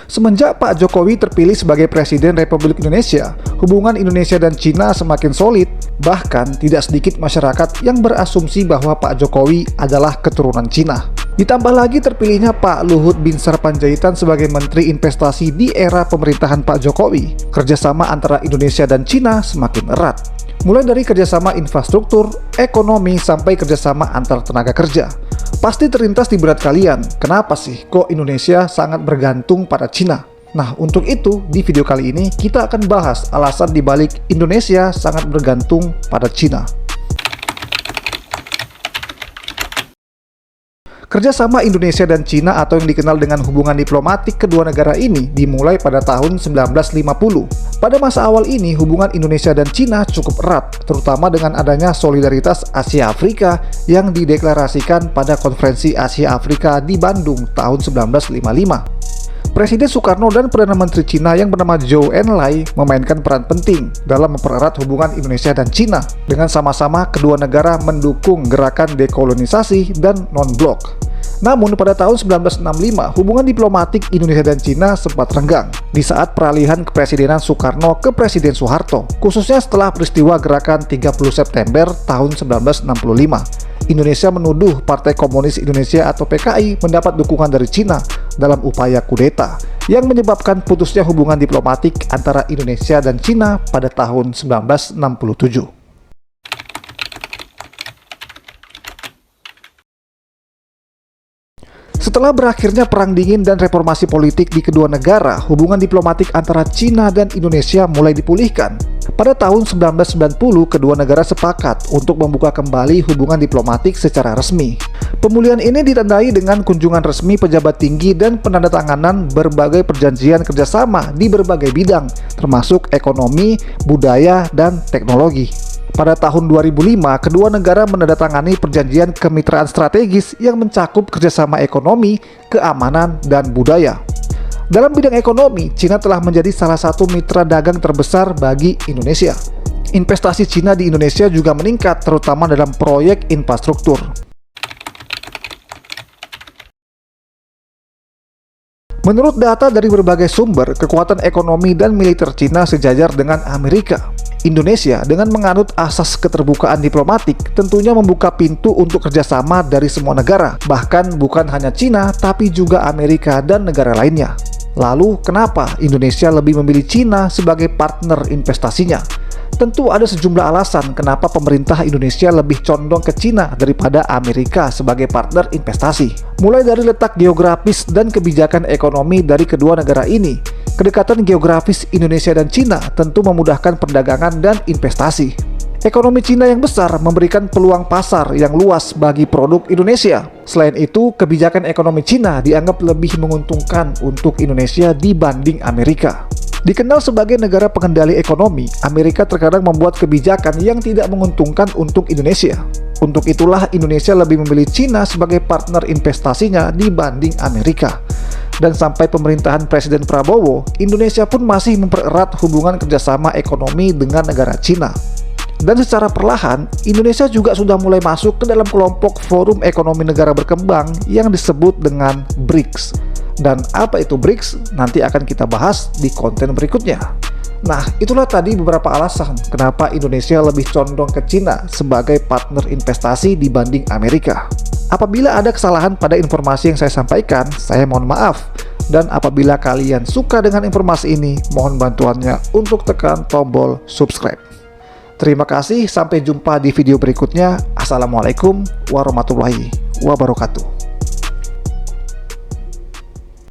Semenjak Pak Jokowi terpilih sebagai Presiden Republik Indonesia, hubungan Indonesia dan Cina semakin solid. Bahkan tidak sedikit masyarakat yang berasumsi bahwa Pak Jokowi adalah keturunan Cina. Ditambah lagi terpilihnya Pak Luhut Binsar Panjaitan sebagai Menteri Investasi di era pemerintahan Pak Jokowi. Kerjasama antara Indonesia dan Cina semakin erat. Mulai dari kerjasama infrastruktur, ekonomi, sampai kerjasama antar tenaga kerja. Pasti terlintas di benak kalian, kenapa sih kok Indonesia sangat bergantung pada Cina? Nah, untuk itu di video kali ini kita akan bahas alasan dibalik Indonesia sangat bergantung pada Cina. Kerjasama Indonesia dan Cina atau yang dikenal dengan hubungan diplomatik kedua negara ini dimulai pada tahun 1950. Pada masa awal ini, hubungan Indonesia dan Cina cukup erat, terutama dengan adanya solidaritas Asia-Afrika yang dideklarasikan pada Konferensi Asia-Afrika di Bandung tahun 1955. Presiden Soekarno dan Perdana Menteri Cina yang bernama Zhou Enlai memainkan peran penting dalam mempererat hubungan Indonesia dan Cina dengan sama-sama kedua negara mendukung gerakan dekolonisasi dan non-blok. Namun pada tahun 1965, hubungan diplomatik Indonesia dan Cina sempat renggang di saat peralihan kepresidenan Soekarno ke Presiden Soeharto, khususnya setelah peristiwa gerakan 30 September tahun 1965. Indonesia menuduh Partai Komunis Indonesia atau PKI mendapat dukungan dari Cina dalam upaya kudeta yang menyebabkan putusnya hubungan diplomatik antara Indonesia dan Cina pada tahun 1967. Setelah berakhirnya Perang Dingin dan reformasi politik di kedua negara, hubungan diplomatik antara Cina dan Indonesia mulai dipulihkan. Pada tahun 1990, kedua negara sepakat untuk membuka kembali hubungan diplomatik secara resmi. Pemulihan ini ditandai dengan kunjungan resmi pejabat tinggi dan penandatanganan berbagai perjanjian kerjasama di berbagai bidang, termasuk ekonomi, budaya, dan teknologi. Pada tahun 2005, kedua negara menandatangani perjanjian kemitraan strategis yang mencakup kerjasama ekonomi, keamanan, dan budaya. Dalam bidang ekonomi, Cina telah menjadi salah satu mitra dagang terbesar bagi Indonesia. Investasi Cina di Indonesia juga meningkat, terutama dalam proyek infrastruktur. Menurut data dari berbagai sumber, kekuatan ekonomi dan militer Cina sejajar dengan Amerika. Indonesia dengan menganut asas keterbukaan diplomatik tentunya membuka pintu untuk kerjasama dari semua negara, bahkan bukan hanya Cina tapi juga Amerika dan negara lainnya. Lalu kenapa Indonesia lebih memilih Cina sebagai partner investasinya? Tentu ada sejumlah alasan kenapa pemerintah Indonesia lebih condong ke Cina daripada Amerika sebagai partner investasi. Mulai dari letak geografis dan kebijakan ekonomi dari kedua negara ini, kedekatan geografis Indonesia dan Cina tentu memudahkan perdagangan dan investasi. Ekonomi Cina yang besar memberikan peluang pasar yang luas bagi produk Indonesia. Selain itu, kebijakan ekonomi Cina dianggap lebih menguntungkan untuk Indonesia dibanding Amerika. Dikenal sebagai negara pengendali ekonomi, Amerika terkadang membuat kebijakan yang tidak menguntungkan untuk Indonesia. Untuk itulah Indonesia lebih memilih Cina sebagai partner investasinya dibanding Amerika. Dan sampai pemerintahan Presiden Prabowo, Indonesia pun masih mempererat hubungan kerjasama ekonomi dengan negara Cina. Dan secara perlahan, Indonesia juga sudah mulai masuk ke dalam kelompok Forum Ekonomi Negara Berkembang yang disebut dengan BRICS. Dan apa itu BRICS? Nanti akan kita bahas di konten berikutnya. Nah, itulah tadi beberapa alasan kenapa Indonesia lebih condong ke Cina sebagai partner investasi dibanding Amerika. Apabila ada kesalahan pada informasi yang saya sampaikan, saya mohon maaf. Dan apabila kalian suka dengan informasi ini, mohon bantuannya untuk tekan tombol subscribe. Terima kasih, sampai jumpa di video berikutnya. Assalamualaikum warahmatullahi wabarakatuh.